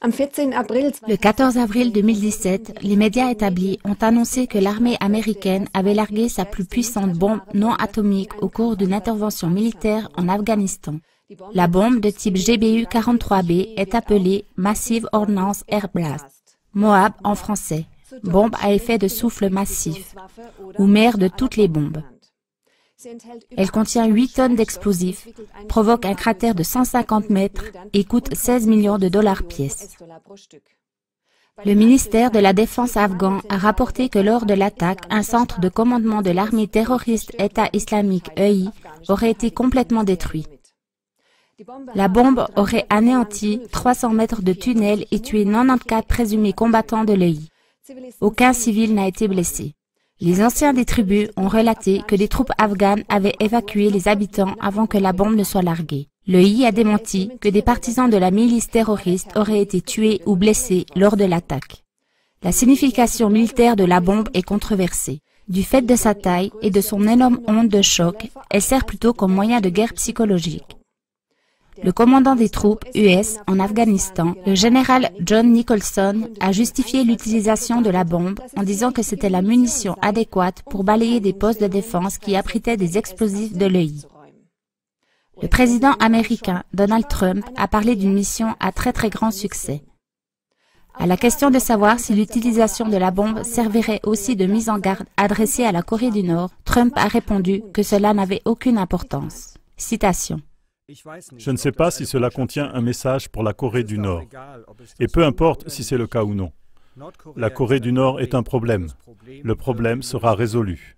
Le 14 avril 2017, les médias établis ont annoncé que l'armée américaine avait largué sa plus puissante bombe non atomique au cours d'une intervention militaire en Afghanistan. La bombe de type GBU-43B est appelée Massive Ordnance Air Blast, MOAB en français, bombe à effet de souffle massif, ou mère de toutes les bombes. Elle contient 8 tonnes d'explosifs, provoque un cratère de 150 mètres et coûte 16 millions de dollars pièce. Le ministère de la Défense afghan a rapporté que lors de l'attaque, un centre de commandement de l'armée terroriste État islamique EI aurait été complètement détruit. La bombe aurait anéanti 300 mètres de tunnel et tué 94 présumés combattants de l'EI. Aucun civil n'a été blessé. Les anciens des tribus ont relaté que les troupes afghanes avaient évacué les habitants avant que la bombe ne soit larguée. L'EI a démenti que des partisans de la milice terroriste auraient été tués ou blessés lors de l'attaque. La signification militaire de la bombe est controversée. Du fait de sa taille et de son énorme onde de choc, elle sert plutôt comme moyen de guerre psychologique. Le commandant des troupes US en Afghanistan, le général John Nicholson, a justifié l'utilisation de la bombe en disant que c'était la munition adéquate pour balayer des postes de défense qui abritaient des explosifs de l'EI. Le président américain Donald Trump a parlé d'une mission à très grand succès. À la question de savoir si l'utilisation de la bombe servirait aussi de mise en garde adressée à la Corée du Nord, Trump a répondu que cela n'avait aucune importance. Citation. Je ne sais pas si cela contient un message pour la Corée du Nord. Et peu importe si c'est le cas ou non. La Corée du Nord est un problème. Le problème sera résolu.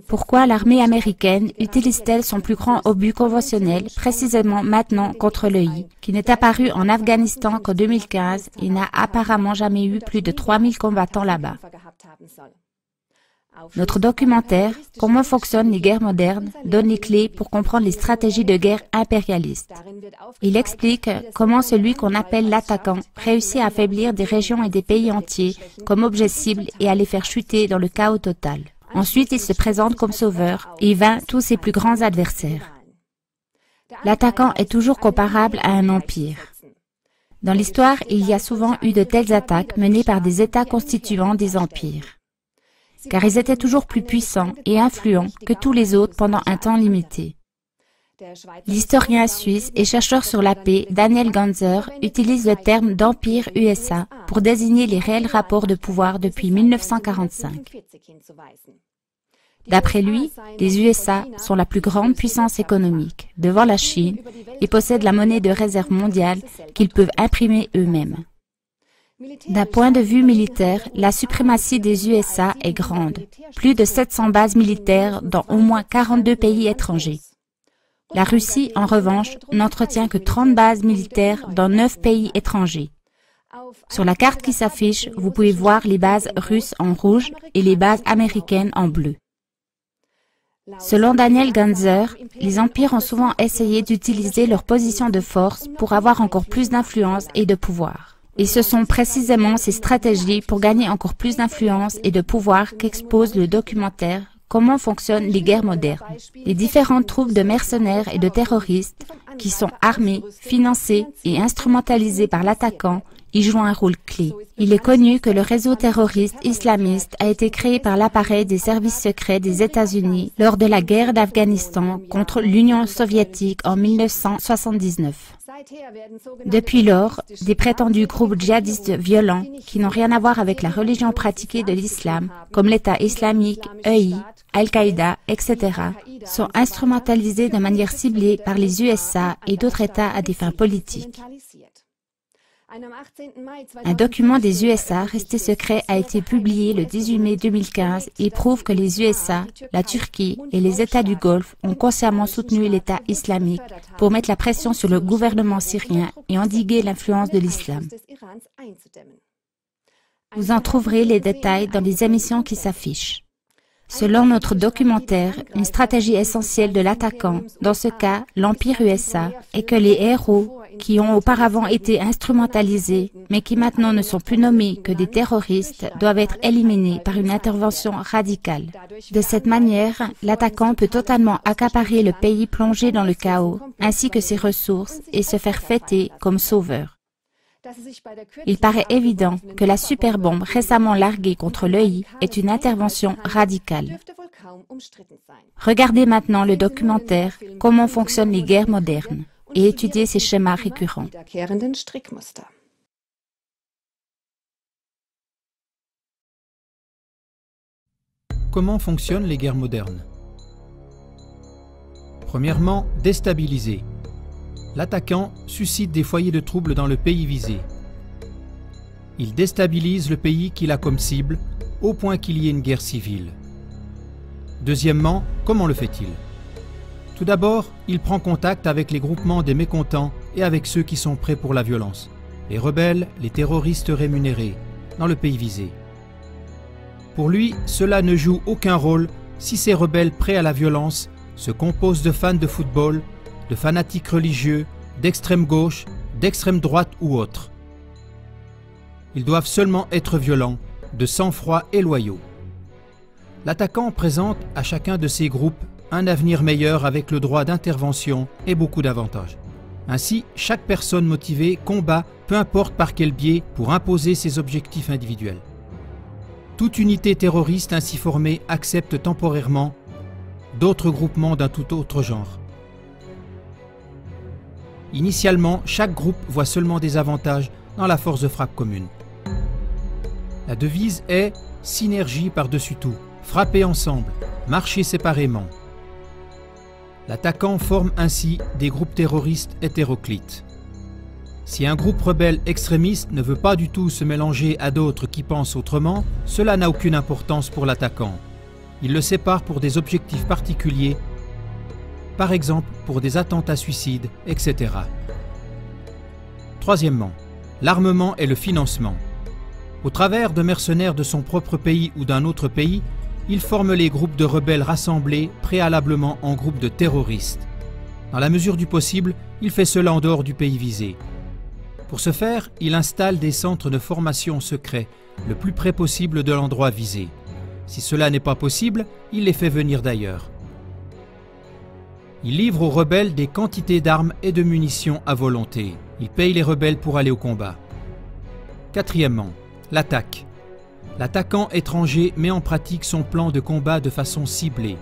Pourquoi l'armée américaine utilise-t-elle son plus grand obus conventionnel précisément maintenant contre l'EI, qui n'est apparu en Afghanistan qu'en 2015 et n'a apparemment jamais eu plus de 3000 combattants là-bas? Notre documentaire « Comment fonctionnent les guerres modernes » donne les clés pour comprendre les stratégies de guerre impérialistes. Il explique comment celui qu'on appelle l'attaquant réussit à affaiblir des régions et des pays entiers comme objet cible et à les faire chuter dans le chaos total. Ensuite, il se présente comme sauveur et vainc tous ses plus grands adversaires. L'attaquant est toujours comparable à un empire. Dans l'histoire, il y a souvent eu de telles attaques menées par des États constituants des empires, car ils étaient toujours plus puissants et influents que tous les autres pendant un temps limité. L'historien suisse et chercheur sur la paix Daniel Ganser utilise le terme d'empire USA pour désigner les réels rapports de pouvoir depuis 1945. D'après lui, les USA sont la plus grande puissance économique devant la Chine et possèdent la monnaie de réserve mondiale qu'ils peuvent imprimer eux-mêmes. D'un point de vue militaire, la suprématie des USA est grande, plus de 700 bases militaires dans au moins 42 pays étrangers. La Russie, en revanche, n'entretient que 30 bases militaires dans 9 pays étrangers. Sur la carte qui s'affiche, vous pouvez voir les bases russes en rouge et les bases américaines en bleu. Selon Daniel Ganser, les empires ont souvent essayé d'utiliser leur position de force pour avoir encore plus d'influence et de pouvoir. Et ce sont précisément ces stratégies pour gagner encore plus d'influence et de pouvoir qu'expose le documentaire « Comment fonctionnent les guerres modernes ». Les différentes troupes de mercenaires et de terroristes qui sont armées, financées et instrumentalisées par l'attaquant y jouent un rôle clé. Il est connu que le réseau terroriste islamiste a été créé par l'appareil des services secrets des États-Unis lors de la guerre d'Afghanistan contre l'Union soviétique en 1979. Depuis lors, des prétendus groupes djihadistes violents qui n'ont rien à voir avec la religion pratiquée de l'islam, comme l'État islamique, EI, Al-Qaïda, etc., sont instrumentalisés de manière ciblée par les USA et d'autres États à des fins politiques. Un document des USA resté secret a été publié le 18 mai 2015 et prouve que les USA, la Turquie et les États du Golfe ont consciemment soutenu l'État islamique pour mettre la pression sur le gouvernement syrien et endiguer l'influence de l'islam. Vous en trouverez les détails dans les émissions qui s'affichent. Selon notre documentaire, une stratégie essentielle de l'attaquant, dans ce cas l'Empire USA, est que les héros qui ont auparavant été instrumentalisés, mais qui maintenant ne sont plus nommés que des terroristes, doivent être éliminés par une intervention radicale. De cette manière, l'attaquant peut totalement accaparer le pays plongé dans le chaos, ainsi que ses ressources, et se faire fêter comme sauveur. Il paraît évident que la superbombe récemment larguée contre l'EI est une intervention radicale. Regardez maintenant le documentaire « Comment fonctionnent les guerres modernes » et étudiez ces schémas récurrents. Comment fonctionnent les guerres modernes? Premièrement, déstabiliser. L'attaquant suscite des foyers de troubles dans le pays visé. Il déstabilise le pays qu'il a comme cible, au point qu'il y ait une guerre civile. Deuxièmement, comment le fait-il? Tout d'abord, il prend contact avec les groupements des mécontents et avec ceux qui sont prêts pour la violence, les rebelles, les terroristes rémunérés, dans le pays visé. Pour lui, cela ne joue aucun rôle si ces rebelles prêts à la violence se composent de fans de football, de fanatiques religieux, d'extrême gauche, d'extrême droite ou autres. Ils doivent seulement être violents, de sang-froid et loyaux. L'attaquant présente à chacun de ces groupes un avenir meilleur avec le droit d'intervention et beaucoup d'avantages. Ainsi, chaque personne motivée combat, peu importe par quel biais, pour imposer ses objectifs individuels. Toute unité terroriste ainsi formée accepte temporairement d'autres groupements d'un tout autre genre. Initialement, chaque groupe voit seulement des avantages dans la force de frappe commune. La devise est « synergie par-dessus tout », frapper ensemble, marcher séparément. L'attaquant forme ainsi des groupes terroristes hétéroclites. Si un groupe rebelle extrémiste ne veut pas du tout se mélanger à d'autres qui pensent autrement, cela n'a aucune importance pour l'attaquant. Il le sépare pour des objectifs particuliers, par exemple pour des attentats suicides, etc. Troisièmement, l'armement et le financement. Au travers de mercenaires de son propre pays ou d'un autre pays, il forme les groupes de rebelles rassemblés préalablement en groupes de terroristes. Dans la mesure du possible, il fait cela en dehors du pays visé. Pour ce faire, il installe des centres de formation secrets, le plus près possible de l'endroit visé. Si cela n'est pas possible, il les fait venir d'ailleurs. Il livre aux rebelles des quantités d'armes et de munitions à volonté. Il paye les rebelles pour aller au combat. Quatrièmement, l'attaque. L'attaquant étranger met en pratique son plan de combat de façon ciblée.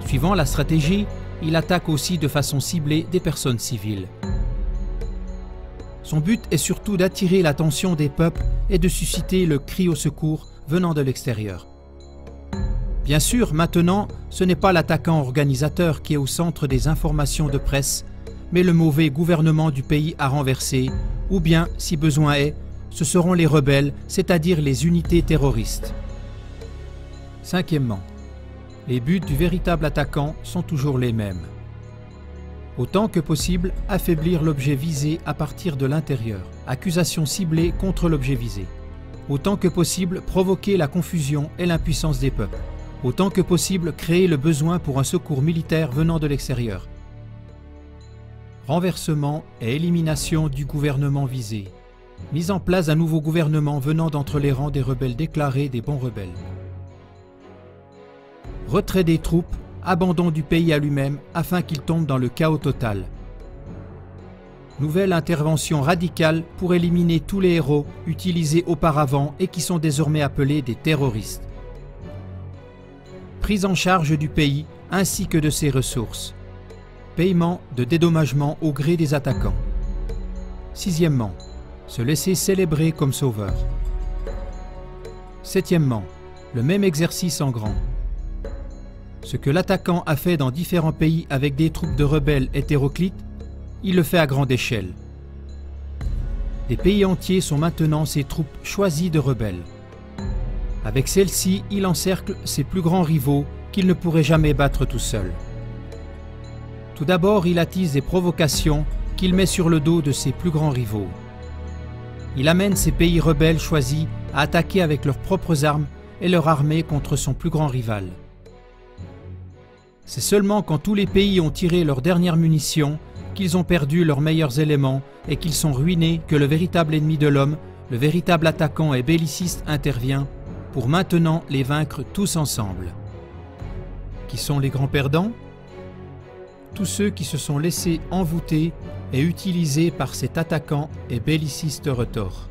Suivant la stratégie, il attaque aussi de façon ciblée des personnes civiles. Son but est surtout d'attirer l'attention des peuples et de susciter le cri au secours venant de l'extérieur. Bien sûr, maintenant, ce n'est pas l'attaquant organisateur qui est au centre des informations de presse, mais le mauvais gouvernement du pays à renverser, ou bien, si besoin est, ce seront les rebelles, c'est-à-dire les unités terroristes. Cinquièmement, les buts du véritable attaquant sont toujours les mêmes. Autant que possible, affaiblir l'objet visé à partir de l'intérieur. Accusation ciblée contre l'objet visé. Autant que possible, provoquer la confusion et l'impuissance des peuples. Autant que possible, créer le besoin pour un secours militaire venant de l'extérieur. Renversement et élimination du gouvernement visé. Mise en place d'un nouveau gouvernement venant d'entre les rangs des rebelles déclarés des bons rebelles. Retrait des troupes, abandon du pays à lui-même afin qu'il tombe dans le chaos total. Nouvelle intervention radicale pour éliminer tous les héros utilisés auparavant et qui sont désormais appelés des terroristes. Prise en charge du pays ainsi que de ses ressources. Paiement de dédommagement au gré des attaquants. Sixièmement, se laisser célébrer comme sauveur. Septièmement, le même exercice en grand. Ce que l'attaquant a fait dans différents pays avec des troupes de rebelles hétéroclites, il le fait à grande échelle. Des pays entiers sont maintenant ses troupes choisies de rebelles. Avec celles-ci, il encercle ses plus grands rivaux qu'il ne pourrait jamais battre tout seul. Tout d'abord, il attise des provocations qu'il met sur le dos de ses plus grands rivaux. Il amène ces pays rebelles choisis à attaquer avec leurs propres armes et leur armée contre son plus grand rival. C'est seulement quand tous les pays ont tiré leurs dernières munitions, qu'ils ont perdu leurs meilleurs éléments et qu'ils sont ruinés que le véritable ennemi de l'homme, le véritable attaquant et belliciste intervient pour maintenant les vaincre tous ensemble. Qui sont les grands perdants? Tous ceux qui se sont laissés envoûter est utilisée par cet attaquant et belliciste retors.